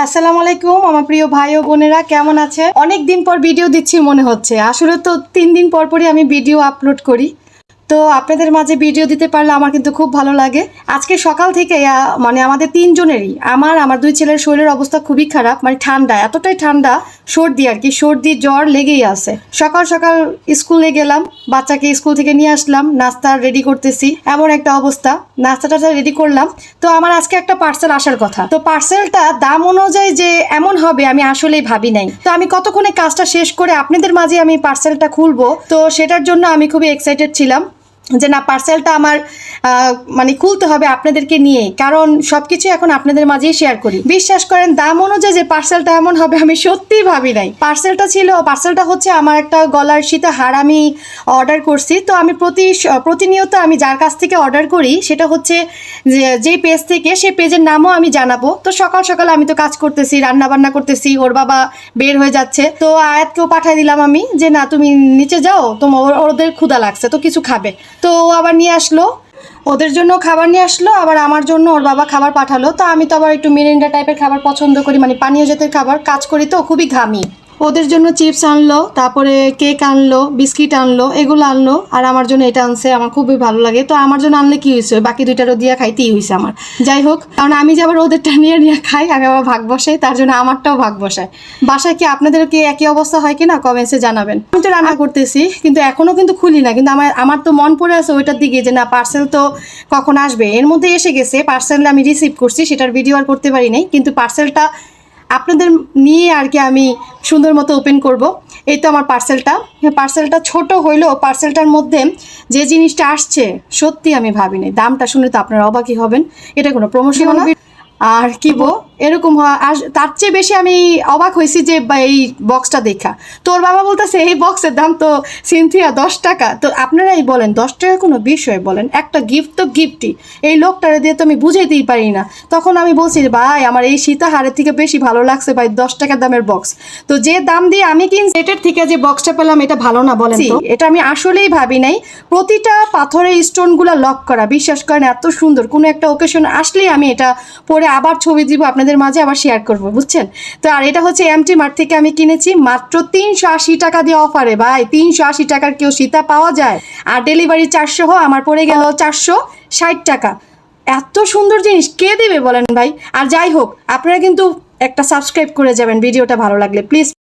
আসসালামু আলাইকুম আমার প্রিয় ভাই ও বোনেরা, কেমন আছে? অনেক দিন পর ভিডিও দিচ্ছি মনে হচ্ছে। আসলে তো 3 দিন পর পরই আমি ভিডিও আপলোড করি, তো আপনাদের মাঝে ভিডিও দিতে পারলে আমার কিন্তু খুব ভালো লাগে। আজকে সকাল থেকে মানে আমাদের তিনজনেরই, আমার 2 ছেলের শরীরের অবস্থা খুবই খারাপ, মানে ঠান্ডা, এতটাই ঠান্ডা, সর্দি আর কি, সর্দি জ্বর লেগেই আছে। সকাল সকাল স্কুলে গেলাম, বাচ্চাকে স্কুল থেকে নিয়ে আসলাম, নাস্তা রেডি করতেছি, এমন একটা অবস্থা। নাস্তাটা রেডি করলাম, তো আমার আজকে একটা পার্সেল আসার কথা। তো পার্সেলটা দাম অনুযায়ী যে এমন হবে আমি আসলেই ভাবি নাই। তো আমি কতক্ষণে কাজটা শেষ করে আপনাদের মাঝে আমি পার্সেলটা খুলবো, তো সেটার জন্য আমি খুবই এক্সাইটেড ছিলাম যে না, পার্সেলটা আমার মানে খুলতে হবে আপনাদেরকে নিয়ে, কারণ সবকিছু এখন আপনাদের মাঝেই শেয়ার করি। বিশ্বাস করেন, দাম অনুযায়ী যে পার্সেলটা এমন হবে আমি সত্যিই ভাবি নাই। পার্সেলটা হচ্ছে আমার একটা গলার সীতা হার আমি অর্ডার করছি। তো আমি প্রতিনিয়ত আমি যার কাছ থেকে অর্ডার করি সেটা হচ্ছে যে পেজ থেকে, সেই পেজের নামও আমি জানাবো। তো সকাল সকাল আমি তো কাজ করতেছি, রান্না বান্না করতেছি, ওর বাবা বের হয়ে যাচ্ছে, তো আয়াতকেও পাঠিয়ে দিলাম আমি যে না তুমি নিচে যাও, তোমার ওদের ক্ষুধা লাগছে, তো কিছু খাবে। তো ও আবার নিয়ে আসলো, ওদের জন্য খাবার নিয়ে আসলো, আবার আমার জন্য ওর বাবা খাবার পাঠালো। তো আমি তো আবার একটু মিরিন্ডা টাইপের খাবার পছন্দ করি, মানে পানীয় জাতের খাবার, কাজ করি তো খুবই ঘামি। ওদের জন্য চিপস আনলো, তারপরে কেক আনলো, বিস্কিট আনলো, এগুলো আনলো, আর আমার জন্য এটা আনছে। আমার খুবই ভালো লাগে। তো আমার জন্য আনলে কি হয়েছে, বাকি দুইটারও দিয়া খাইতেই হয়েছে আমার। যাই হোক, কারণ আমি যে আবার ওদেরটা নিয়ে খাই, আমি আবার ভাগ বসাই, তার জন্য আমারটাও ভাগ বসায়। বাসায় কি আপনাদের কি একই অবস্থা হয় কিনা কমেন্টসে জানাবেন। আমি তো রান্না করতেছি, কিন্তু এখনো কিন্তু খুলি না, কিন্তু আমার তো মন পড়ে আছে ওইটার দিকে যে না, পার্সেল তো কখন আসবে। এর মধ্যে এসে গেছে, পার্সেল আমি রিসিভ করছি, সেটার ভিডিও আর করতে পারি নাই, কিন্তু পার্সেলটা আপনাদের নিয়ে আর কি আমি সুন্দর মতো ওপেন করব। এই তো আমার পার্সেলটা ছোট হইলেও পার্সেলটার মধ্যে যে জিনিসটা আসছে সত্যি আমি ভাবিনি। দামটা শুনে তো আপনারা অবাকই হবেন, এটা কোনো প্রমোশন না। আর কি এরকম তার চেয়ে বেশি আমি অবাক হয়েছি যে এই বক্সটা দেখা। তোর বাবা বলতেছে এই বক্সের দাম তো সিনথিয়া 10 টাকা। তো আপনারাই বলেন 10 টাকা কোনো বিষয়? বলেন, একটা গিফট তো গিফটই, এই লোকটারে দিয়ে তো আমি বুঝাইতেই পারি না। তখন আমি বলছি ভাই আমার এই সীতাহারের থেকে বেশি ভালো লাগছে ভাই 10 টাকা দামের বক্স। তো যে দাম দিয়ে আমি কিনছি এটার থেকে যে বক্সটা পেলাম এটা ভালো না বলেন তো? এটা আমি আসলেই ভাবি নাই। প্রতিটা পাথরের স্টোনগুলো লক করা, বিশ্বাস করেন এত সুন্দর। কোনো একটা ওকেশন আসলেই আমি এটা পরে আবার ছবি দিব আপনাদের মাঝে, আবার শেয়ার করবো, বুঝছেন তো। আর এটা হচ্ছে এমটি মার্ট থেকে আমি কিনেছি, মাত্র 380 টাকা দিয়ে অফারে। ভাই 380 টাকার কেউ সীতা পাওয়া যায়? আর ডেলিভারি চার্জ সহ আমার পড়ে গেল 460 টাকা। এত সুন্দর জিনিস কে দিবে বলেন ভাই? আর যাই হোক, আপনারা কিন্তু একটা সাবস্ক্রাইব করে যাবেন ভিডিওটা ভালো লাগলে প্লিজ।